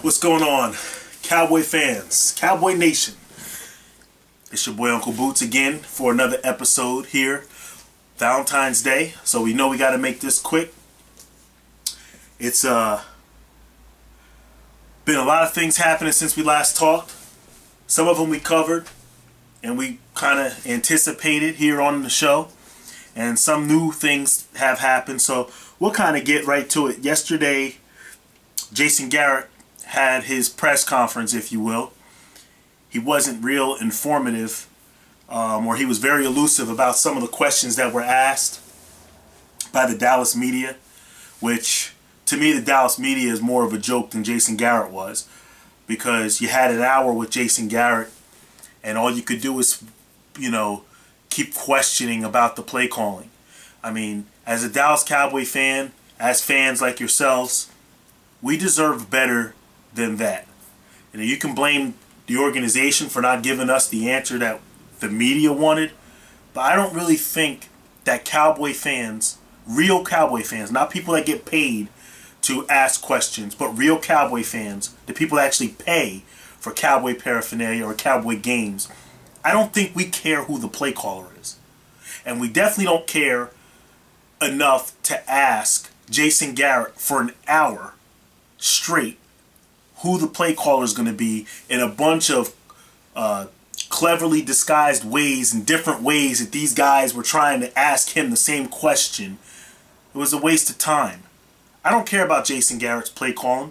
What's going on, Cowboy fans, Cowboy Nation? It's your boy Uncle Bootz again for another episode here. Valentine's Day, so we know we got to make this quick. It's been a lot of things happening since we last talked. Some of them we covered and we kind of anticipated here on the show, and some new things have happened, so we'll kind of get right to it. Yesterday, Jason Garrett had his press conference, if you will. He wasn't real informative, or he was very elusive about some of the questions that were asked by the Dallas media, which to me the Dallas media is more of a joke than Jason Garrett was, because you had an hour with Jason Garrett and all you could do is, you know, keep questioning about the play calling. I mean, as a Dallas Cowboy fan, as fans like yourselves, we deserve better than that. And you can blame the organization for not giving us the answer that the media wanted, but I don't really think that Cowboy fans, real Cowboy fans, not people that get paid to ask questions, but real Cowboy fans, the people that actually pay for Cowboy paraphernalia or Cowboy games, I don't think we care who the play caller is. And we definitely don't care enough to ask Jason Garrett for an hour straight who the play caller is going to be in a bunch of cleverly disguised ways and different ways that these guys were trying to ask him the same question. It was a waste of time. I don't care about Jason Garrett's play calling.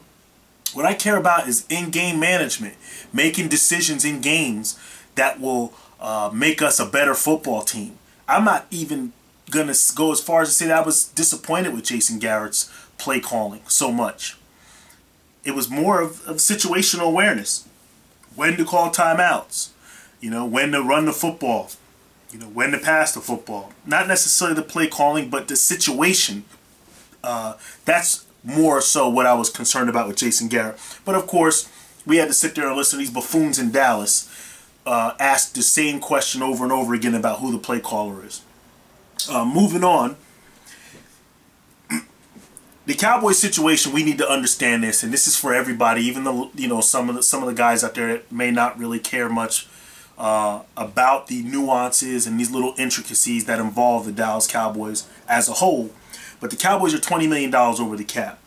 What I care about is in-game management, making decisions in games that will make us a better football team. I'm not even going to go as far as to say that I was disappointed with Jason Garrett's play calling so much. It was more of situational awareness. When to call timeouts. You know, when to run the football. You know, when to pass the football. Not necessarily the play calling, but the situation. That's more so what I was concerned about with Jason Garrett. But of course, we had to sit there and listen to these buffoons in Dallas ask the same question over and over again about who the play caller is. Moving on. The Cowboys situation, we need to understand this, and this is for everybody, even though, you know, some of the guys out there that may not really care much about the nuances and these little intricacies that involve the Dallas Cowboys as a whole. But the Cowboys are $20 million over the cap.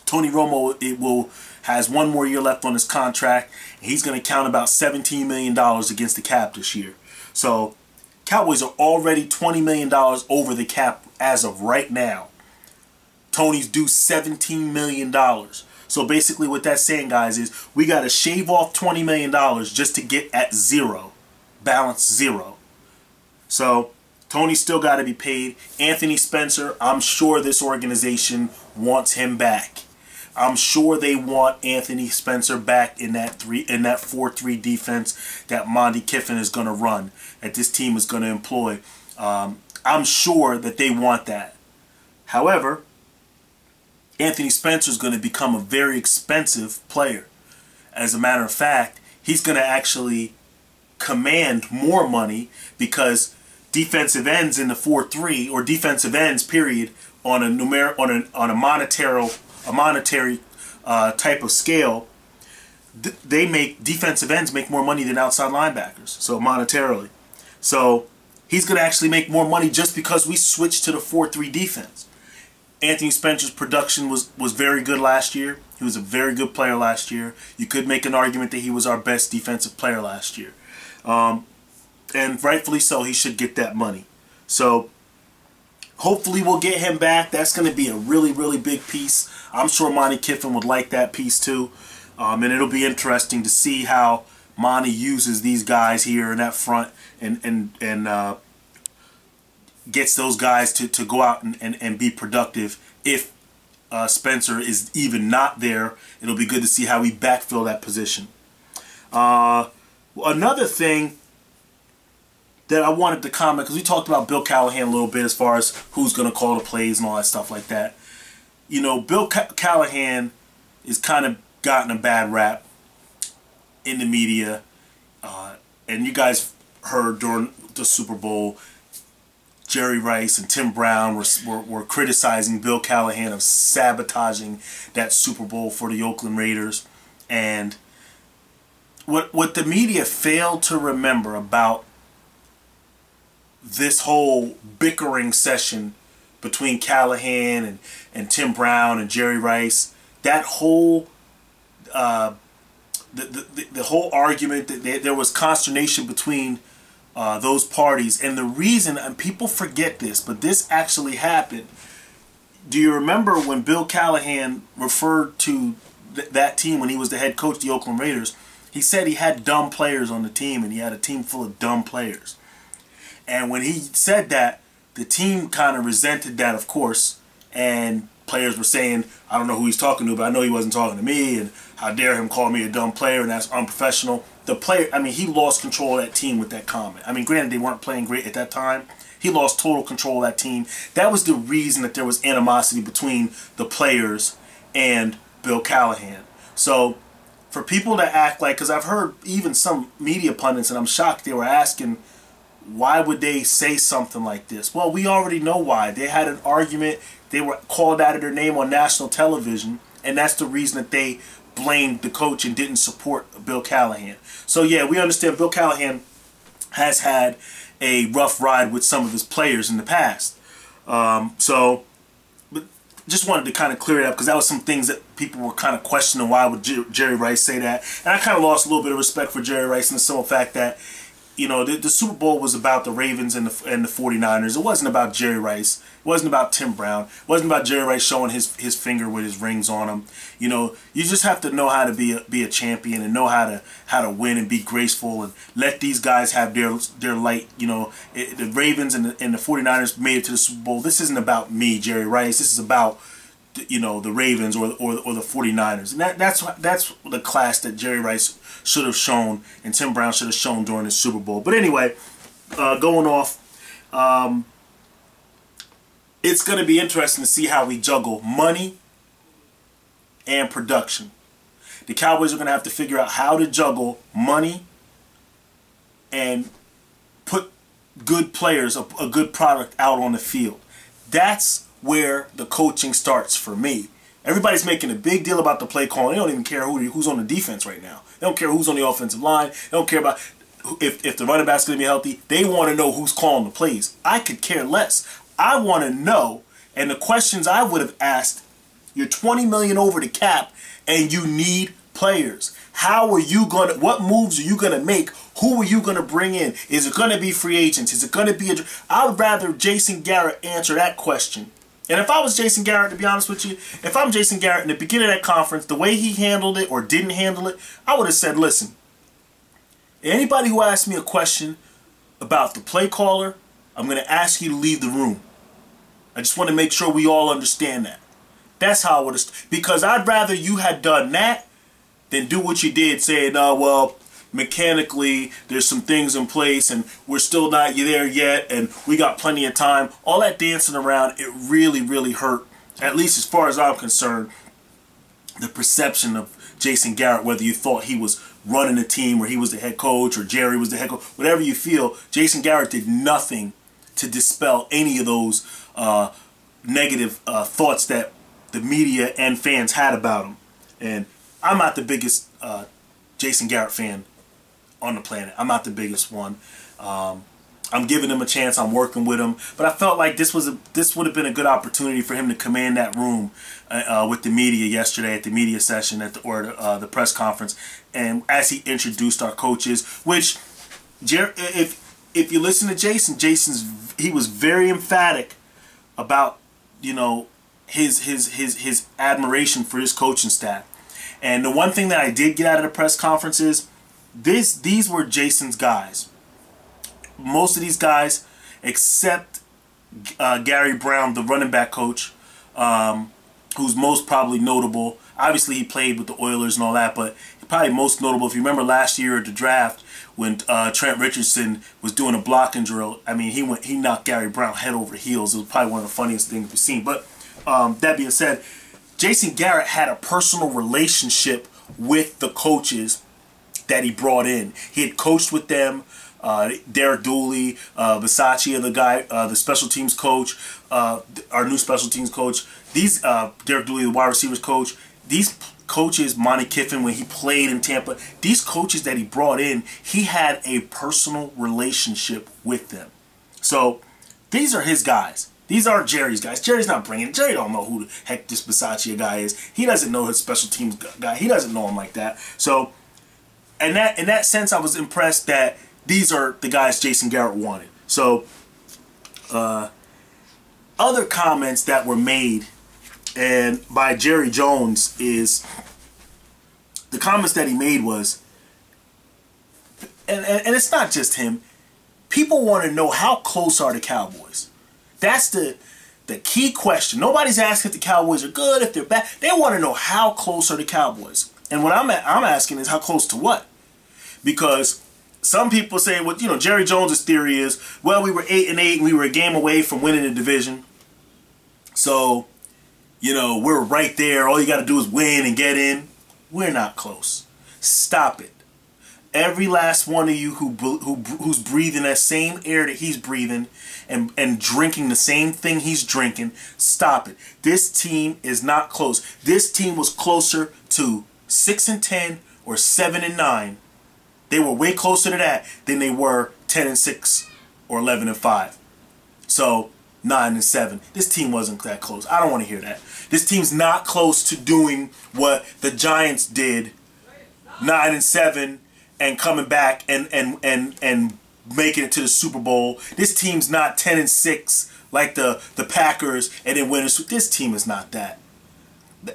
Tony Romo has one more year left on his contract, and he's going to count about $17 million against the cap this year. So Cowboys are already $20 million over the cap as of right now. Tony's due $17 million. So basically what that's saying, guys, is we got to shave off $20 million just to get at zero. Balance zero. So Tony's still got to be paid. Anthony Spencer, I'm sure this organization wants him back. I'm sure they want Anthony Spencer back in that 4-3 defense that Monty Kiffin is going to run, that this team is going to employ. I'm sure that they want that. However, Anthony Spencer is going to become a very expensive player. As a matter of fact, he's going to actually command more money because defensive ends in the 4-3, or defensive ends period, on a monetary type of scale, defensive ends make more money than outside linebackers. So monetarily, so he's going to actually make more money just because we switched to the 4-3 defense. Anthony Spencer's production was very good last year. He was a very good player last year. You could make an argument that he was our best defensive player last year. And rightfully so, he should get that money. So hopefully we'll get him back. That's going to be a really, really big piece. I'm sure Monty Kiffin would like that piece too. And it'll be interesting to see how Monty uses these guys here in that front and gets those guys to go out and be productive. If Spencer is even not there, it'll be good to see how we backfill that position. Another thing that I wanted to comment, because we talked about Bill Callahan a little bit as far as who's going to call the plays and all that stuff like that. You know, Bill Callahan is kind of gotten a bad rap in the media, and you guys heard during the Super Bowl, Jerry Rice and Tim Brown were criticizing Bill Callahan of sabotaging that Super Bowl for the Oakland Raiders. And what the media failed to remember about this whole bickering session between Callahan and Tim Brown and Jerry Rice, that whole the whole argument, that there was consternation between those parties. And the reason, and people forget this, but this actually happened. Do you remember when Bill Callahan referred to that team when he was the head coach of the Oakland Raiders? He said he had dumb players on the team, and he had a team full of dumb players. And when he said that, the team kind of resented that, of course, and players were saying, I don't know who he's talking to, but I know he wasn't talking to me, and how dare him call me a dumb player, and that's unprofessional. The player, I mean, he lost control of that team with that comment. I mean, granted, they weren't playing great at that time. He lost total control of that team. That was the reason that there was animosity between the players and Bill Callahan. So for people to act like, because I've heard even some media pundits, and I'm shocked, they were asking, why would they say something like this? Well, we already know why. They had an argument. They were called out of their name on national television, and that's the reason that they blamed the coach and didn't support Bill Callahan. So yeah, we understand Bill Callahan has had a rough ride with some of his players in the past. But just wanted to kind of clear it up, because that was some things that people were kind of questioning. Why would Jerry Rice say that? And I kind of lost a little bit of respect for Jerry Rice in the simple fact that, you know, the Super Bowl was about the Ravens and the 49ers. It wasn't about Jerry Rice. It wasn't about Tim Brown. It wasn't about Jerry Rice showing his finger with his rings on him. You know, you just have to know how to be a champion, and know how to win and be graceful, and let these guys have their light. You know, the Ravens and the 49ers made it to the Super Bowl. This isn't about me, Jerry Rice. This is about, you know, the Ravens or the 49ers. And that's the class that Jerry Rice should have shown, and Tim Brown should have shown during the Super Bowl. But anyway, going off, it's going to be interesting to see how we juggle money and production. The Cowboys are going to have to figure out how to juggle money and put good players, a good product out on the field. That's where the coaching starts for me. Everybody's making a big deal about the play calling. They don't even care who's on the defense right now. They don't care who's on the offensive line. They don't care about if the running back's going to be healthy. They want to know who's calling the plays. I could care less. I want to know, and the questions I would have asked, you're $20 million over the cap, and you need players. How are you going to, what moves are you going to make? Who are you going to bring in? Is it going to be free agents? Is it going to be I would rather Jason Garrett answer that question. And if I was Jason Garrett, to be honest with you, if I'm Jason Garrett in the beginning of that conference, the way he handled it or didn't handle it, I would have said, listen, anybody who asks me a question about the play caller, I'm going to ask you to leave the room. I just want to make sure we all understand that. That's how I would have, because I'd rather you had done that than do what you did, saying, well, mechanically there's some things in place and we're still not there yet and we got plenty of time. All that dancing around, it really, really hurt, at least as far as I'm concerned, the perception of Jason Garrett, whether you thought he was running the team or he was the head coach or Jerry was the head coach, whatever you feel, Jason Garrett did nothing to dispel any of those negative thoughts that the media and fans had about him. And I'm not the biggest Jason Garrett fan on the planet. I'm not the biggest one. I'm giving him a chance. I'm working with him, but I felt like this would have been a good opportunity for him to command that room with the media yesterday at the media session or the press conference, and as he introduced our coaches. Which, if you listen to Jason, he was very emphatic about, you know, his admiration for his coaching staff. And the one thing that I did get out of the press conference is these were Jason's guys. Most of these guys, except Gary Brown, the running back coach, who's most probably notable. Obviously, he played with the Oilers and all that, but probably most notable, if you remember last year at the draft when Trent Richardson was doing a blocking drill. I mean, he knocked Gary Brown head over heels. It was probably one of the funniest things we've seen. But that being said, Jason Garrett had a personal relationship with the coaches that he brought in. He had coached with them. Derek Dooley, Versace, the special teams coach, our new special teams coach. Derek Dooley, the wide receivers coach. These coaches, Monty Kiffin, when he played in Tampa, these coaches that he brought in, he had a personal relationship with them. So these are his guys. These are Jerry's guys. Jerry's not bringing it. Jerry don't know who the heck this Bisaccia guy is. He doesn't know his special teams guy. He doesn't know him like that. So in that sense, I was impressed that these are the guys Jason Garrett wanted. So other comments that were made and by Jerry Jones is the comments that he made was, and it's not just him. People want to know how close are the Cowboys. That's the key question. Nobody's asking if the Cowboys are good, if they're bad. They want to know how close are the Cowboys. And what I'm asking is how close to what? Because some people say, well, you know, Jerry Jones' theory is, well, we were 8-8 and we were a game away from winning the division. So, you know, we're right there. All you got to do is win and get in. We're not close. Stop it. Every last one of you who's breathing that same air that he's breathing and drinking the same thing he's drinking, stop it. This team is not close. This team was closer to 6-10 or 7-9. They were way closer to that than they were 10-6 or 11-5. So 9-7. This team wasn't that close. I don't want to hear that. This team's not close to doing what the Giants did, 9-7. And coming back and making it to the Super Bowl. This team's not 10-6 like the Packers and then winning. This team is not that.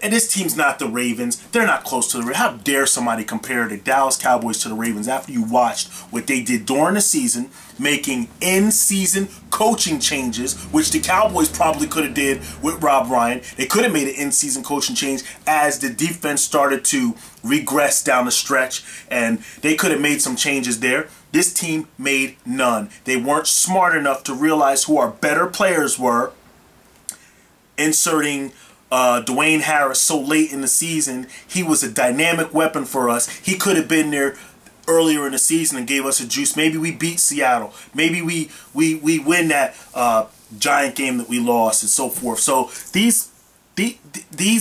And this team's not the Ravens. They're not close to the Ravens. How dare somebody compare the Dallas Cowboys to the Ravens after you watched what they did during the season, making in-season coaching changes, which the Cowboys probably could have did with Rob Ryan. They could have made an in-season coaching change as the defense started to regress down the stretch, and they could have made some changes there. This team made none. They weren't smart enough to realize who our better players were, inserting Dwayne Harris so late in the season. He was a dynamic weapon for us. He could have been there earlier in the season and gave us a juice. Maybe we beat Seattle. Maybe we win that Giant game that we lost and so forth. So these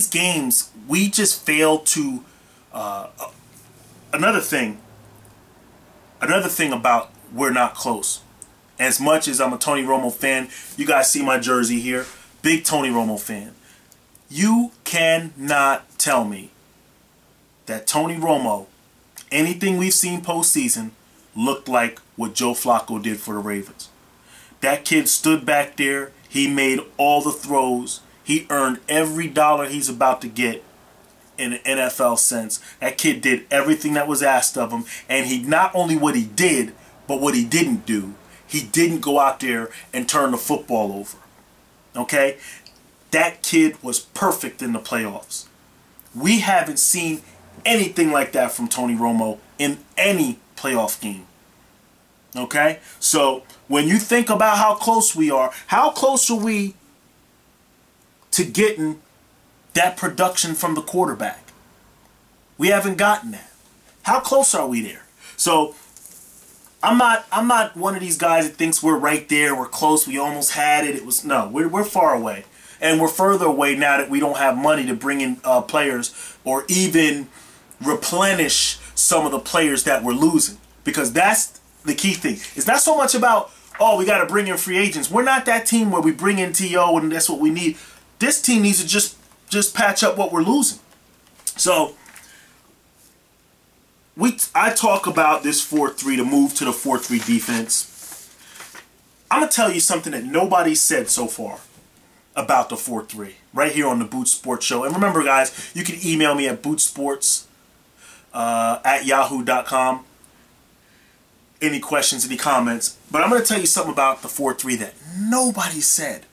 games, we just failed to another thing about we're not close. As much as I'm a Tony Romo fan, you guys see my jersey here, big Tony Romo fan. You cannot tell me that Tony Romo, anything we've seen postseason, looked like what Joe Flacco did for the Ravens. That kid stood back there. He made all the throws. He earned every dollar he's about to get in an NFL sense. That kid did everything that was asked of him. And he not only what he did, but what he didn't do. He didn't go out there and turn the football over. Okay? That kid was perfect in the playoffs. We haven't seen anything like that from Tony Romo in any playoff game. Okay? So when you think about how close we are, how close are we to getting that production from the quarterback? We haven't gotten that. How close are we there? So I'm not one of these guys that thinks we're right there, we're close, we almost had it. No, we're far away. And we're further away now that we don't have money to bring in players or even replenish some of the players that we're losing. Because that's the key thing. It's not so much about, oh, we got to bring in free agents. We're not that team where we bring in T.O. and that's what we need. This team needs to just patch up what we're losing. So I talk about this 4-3, to move to the 4-3 defense. I'm going to tell you something that nobody's said so far about the 4-3 right here on the Bootz Sports Show. And remember, guys, you can email me at bootsports@yahoo.com. Any questions, any comments. But I'm going to tell you something about the 4-3 that nobody said.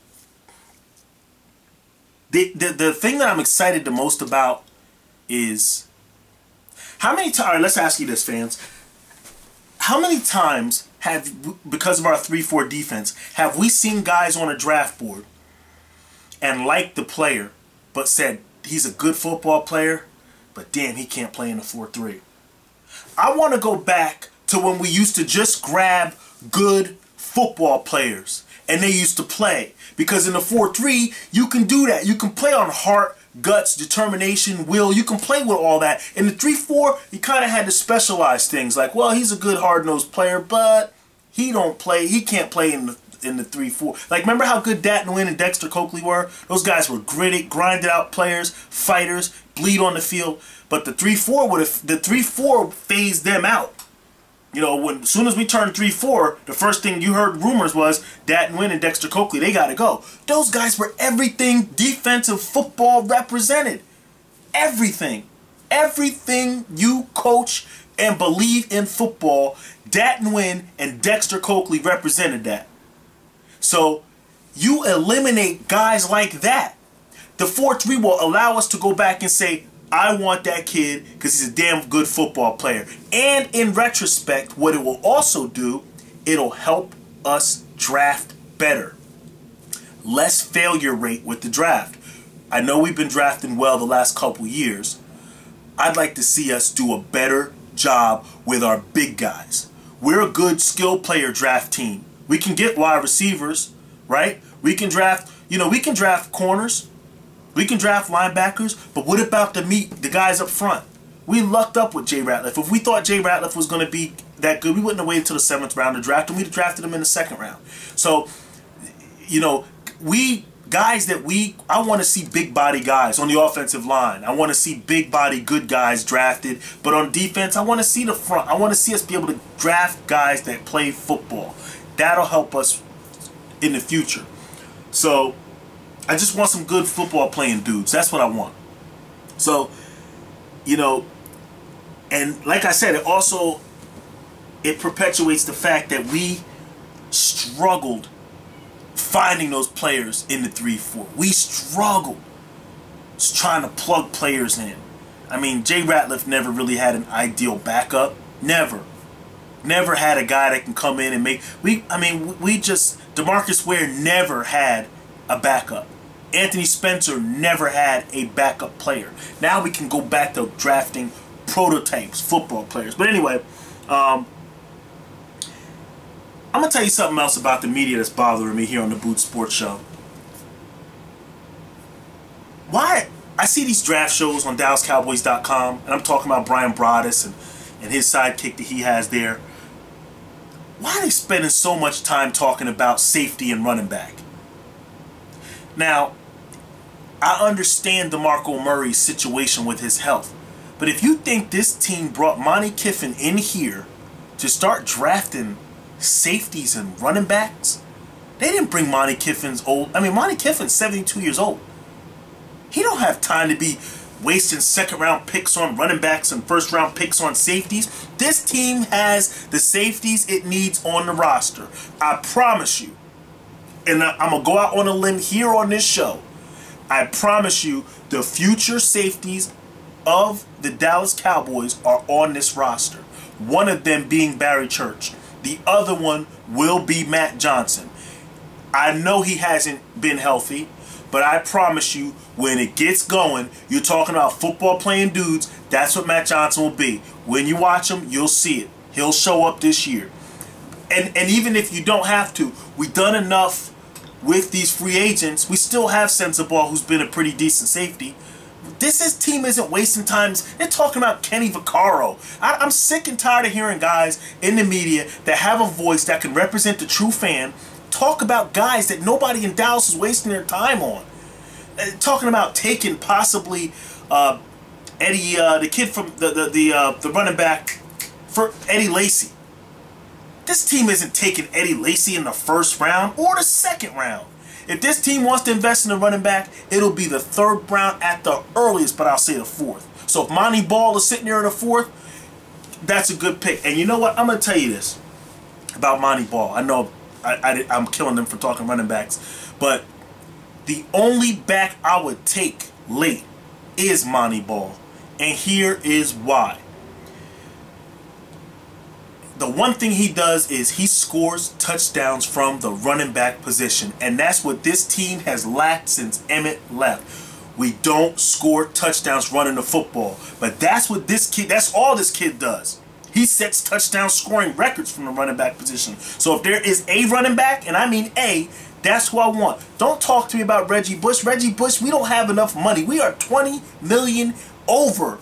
The thing that I'm excited the most about is how many times, let's ask you this, fans. How many times have, because of our 3-4 defense, have we seen guys on a draft board and liked the player, but said he's a good football player, but damn, he can't play in the 4-3? I want to go back to when we used to just grab good football players and they used to play. Because in the 4-3, you can do that. You can play on heart, guts, determination, will. You can play with all that. In the 3-4, you kind of had to specialize things. Like, well, he's a good hard-nosed player, but he can't play in the 3-4. Like, remember how good Dat Nguyen and Dexter Coakley were? Those guys were gritty, grinded out players, fighters, bleed on the field. But the 3-4 phased them out. You know, as soon as we turned 3-4, the first thing you heard rumors was Dat Nguyen and Dexter Coakley, they got to go. Those guys were everything defensive football represented. Everything. Everything you coach and believe in football, Dat Nguyen and Dexter Coakley represented that. So you eliminate guys like that. The 4-3 will allow us to go back and say, I want that kid because he's a damn good football player. And in retrospect, what it will also do, it'll help us draft better. Less failure rate with the draft. I know we've been drafting well the last couple years. I'd like to see us do a better job with our big guys. We're a good skill player draft team. We can get wide receivers, right? We can draft, we can draft corners. We can draft linebackers, but what about the guys up front? We lucked up with Jay Ratliff. If we thought Jay Ratliff was going to be that good, we wouldn't have waited until the 7th round to draft him. We'd have drafted him in the 2nd round. So, I want to see big body guys on the offensive line. I want to see big body good guys drafted. But on defense, I want to see the front. I want to see us be able to draft guys that play football. That'll help us in the future. So I just want some good football playing dudes. That's what I want. So, and like I said, it perpetuates the fact that we struggled finding those players in the 3-4. We struggled trying to plug players in. I mean, Jay Ratliff never really had an ideal backup. Never had a guy that can come in and make. DeMarcus Ware never had a backup. Anthony Spencer never had a backup player. Now we can go back to drafting prototypes, football players. But anyway, I'm going to tell you something else about the media that's bothering me here on the Bootz Sports Show. Why? I see these draft shows on DallasCowboys.com, and I'm talking about Brian Broaddus and his sidekick that he has there. Why are they spending so much time talking about safety and running back? Now, I understand DeMarco Murray's situation with his health. But if you think this team brought Monty Kiffin in here to start drafting safeties and running backs, they didn't bring Monty Kiffin's old. Monty Kiffin's 72 years old. He don't have time to be wasting 2nd round picks on running backs and 1st round picks on safeties. This team has the safeties it needs on the roster. I promise you. And I'm going to go out on a limb here on this show. I promise you the future safeties of the Dallas Cowboys are on this roster. One of them being Barry Church. The other one will be Matt Johnson. I know he hasn't been healthy, but I promise you when it gets going, you're talking about football playing dudes, that's what Matt Johnson will be. When you watch him, you'll see it. He'll show up this year. And even if you don't have to, we've done enough with these free agents. We still have Sensabaugh, who's been a pretty decent safety. This team isn't wasting time. They're talking about Kenny Vaccaro. I'm sick and tired of hearing guys in the media that have a voice that can represent the true fan talk about guys that nobody in Dallas is wasting their time on. Talking about taking possibly Eddie, the kid from the running back for Eddie Lacy. This team isn't taking Eddie Lacy in the 1st round or the 2nd round. If this team wants to invest in a running back, it'll be the 3rd round at the earliest, but I'll say the 4th. So if Monty Ball is sitting there in the 4th, that's a good pick. And you know what? I'm going to tell you this about Monty Ball. I know I'm killing them for talking running backs, but the only back I would take late is Monty Ball. And here is why. The one thing he does is he scores touchdowns from the running back position. And that's what this team has lacked since Emmett left. We don't score touchdowns running the football. But that's what this kid, that's all this kid does. He sets touchdown scoring records from the running back position. So if there is a running back, and I mean a, That's who I want. Don't talk to me about Reggie Bush. Reggie Bush, we don't have enough money. We are $20 million over.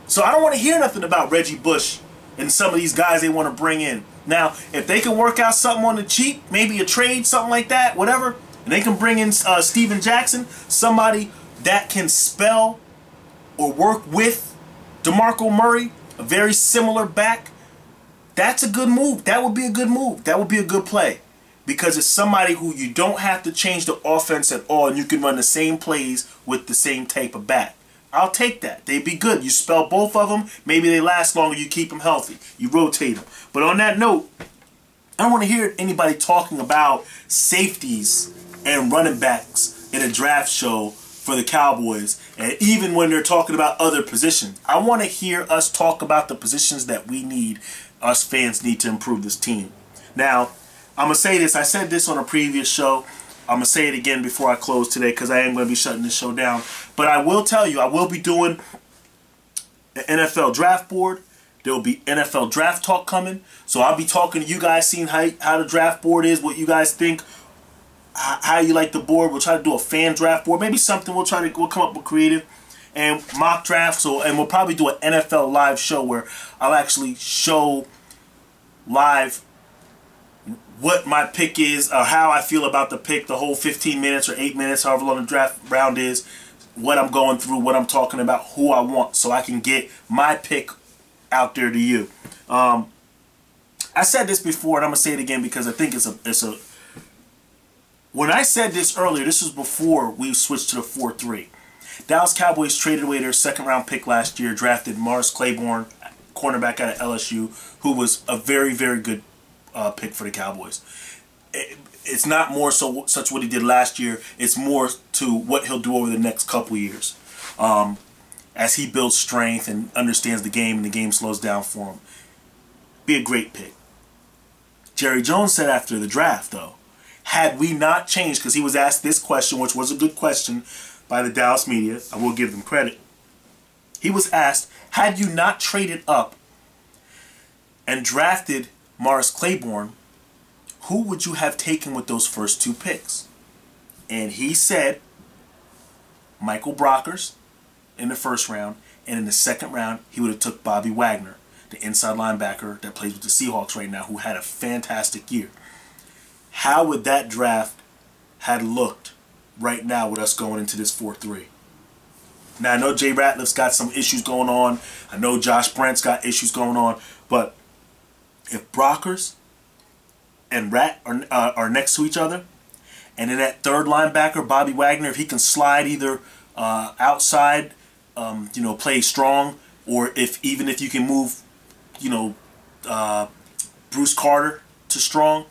So I don't want to hear nothing about Reggie Bush and some of these guys they want to bring in. Now, if they can work out something on the cheap, maybe a trade, something like that, whatever, and they can bring in Steven Jackson, somebody that can spell or work with DeMarco Murray, a very similar back, that's a good move. That would be a good move. That would be a good play. Because it's somebody who you don't have to change the offense at all, and you can run the same plays with the same type of back. I'll take that. They'd be good. You spell both of them, maybe they last longer, you keep them healthy. You rotate them. But on that note, I don't want to hear anybody talking about safeties and running backs in a draft show for the Cowboys, and even when they're talking about other positions. I want to hear us talk about the positions that we need, us fans need to improve this team. Now, I'm going to say this. I said this on a previous show. I'm going to say it again before I close today because I am going to be shutting this show down. But I will tell you, I will be doing an NFL draft board. There will be NFL draft talk coming. So I'll be talking to you guys, seeing how the draft board is, what you guys think, how you like the board. We'll try to do a fan draft board. Maybe something we'll come up with creative. And mock draft. And we'll probably do an NFL live show where I'll actually show live what my pick is, or how I feel about the pick, the whole 15 minutes or 8 minutes, however long the draft round is, what I'm going through, what I'm talking about, who I want, so I can get my pick out there to you. I said this before, and I'm going to say it again because I think it's a. When I said this earlier, this was before we switched to the 4-3. Dallas Cowboys traded away their second-round pick last year, drafted Morris Claiborne, cornerback out of LSU, who was a very, very good pick for the Cowboys. It's not more so such what he did last year. It's more to what he'll do over the next couple years as he builds strength and understands the game and the game slows down for him. Be a great pick. Jerry Jones said after the draft, though, had we not changed, because he was asked this question, which was a good question by the Dallas media, I will give them credit. He was asked, had you not traded up and drafted Morris Claiborne, who would you have taken with those first two picks? And he said Michael Brockers in the first round, and in the second round he would have took Bobby Wagner, the inside linebacker that plays with the Seahawks right now, who had a fantastic year. How would that draft have looked right now with us going into this 4-3? Now, I know Jay Ratliff's got some issues going on. I know Josh Brent's got issues going on. But if Brockers and Rat are next to each other, and then that third linebacker, Bobby Wagner, if he can slide either outside, play strong, or even if you can move, Bruce Carter to strong,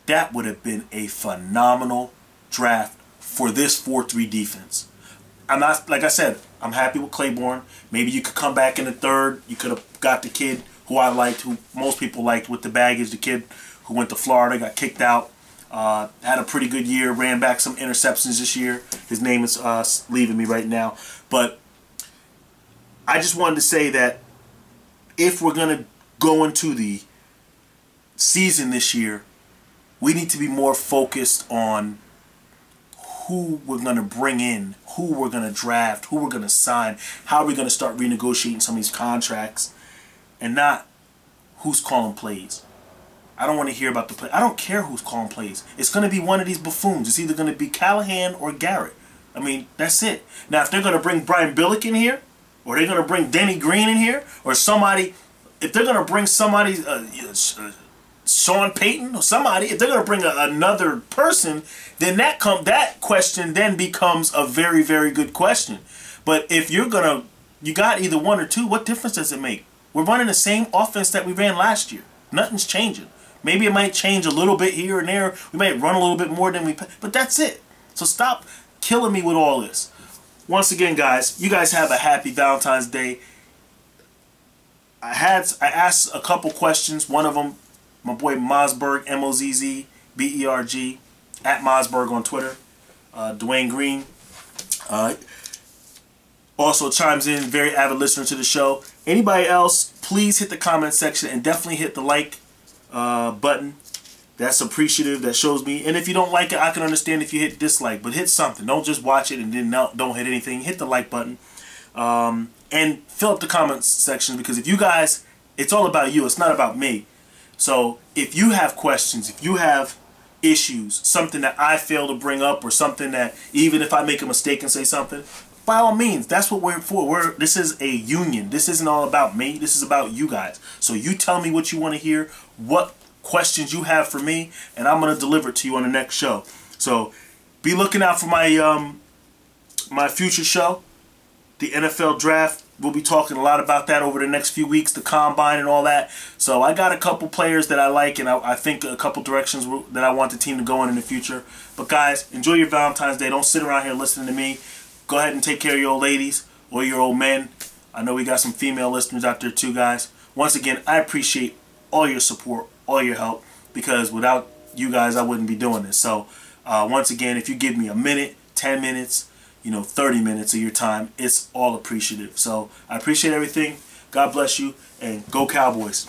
that would have been a phenomenal draft for this 4-3 defense. I'm not, like I said, I'm happy with Claiborne. Maybe you could come back in the third. You could have got the kid who I liked, who most people liked with the baggage, the kid who went to Florida, got kicked out, had a pretty good year, ran back some interceptions this year. His name is leaving me right now. But I just wanted to say that if we're going to go into the season this year, we need to be more focused on who we're going to bring in, who we're going to draft, who we're going to sign, how we're going to start renegotiating some of these contracts, and not who's calling plays. I don't want to hear about the play. I don't care who's calling plays. It's going to be one of these buffoons. It's either going to be Callahan or Garrett. I mean, that's it. Now, if they're going to bring Brian Billick in here, or they're going to bring Denny Green in here, or somebody, if they're going to bring somebody, Sean Payton or somebody, if they're going to bring another person, then that question then becomes a very, very good question. But if you got either one or two, what difference does it make? We're running the same offense that we ran last year. Nothing's changing. Maybe it might change a little bit here and there. We might run a little bit more than but that's it. So stop killing me with all this. Once again, guys, you guys have a happy Valentine's Day. I asked a couple questions. One of them, my boy Mosberg, M-O-Z-Z-B-E-R-G, at Mosberg on Twitter. Dwayne Green also chimes in, very avid listener to the show. Anybody else, please hit the comment section and definitely hit the like button. That's appreciative. That shows me. And if you don't like it, I can understand if you hit dislike. But hit something. Don't just watch it and then don't hit anything. Hit the like button. And fill up the comments section, because if you guys, it's all about you. It's not about me. So if you have questions, if you have issues, something that I fail to bring up, or something that even if I make a mistake and say something, by all means, that's what we're for. This is a union. This isn't all about me. This is about you guys. So you tell me what you want to hear, what questions you have for me, and I'm going to deliver it to you on the next show. So be looking out for my my future show, the NFL draft. We'll be talking a lot about that over the next few weeks, the combine and all that. So I got a couple players that I like, and I think a couple directions that I want the team to go in the future. But guys, enjoy your Valentine's Day. Don't sit around here listening to me. Go ahead and take care of your old ladies or your old men. I know we got some female listeners out there too, guys. Once again, I appreciate all your support, all your help, because without you guys, I wouldn't be doing this. So once again, if you give me a minute, 10 minutes, 30 minutes of your time, it's all appreciative. So I appreciate everything. God bless you, and go Cowboys.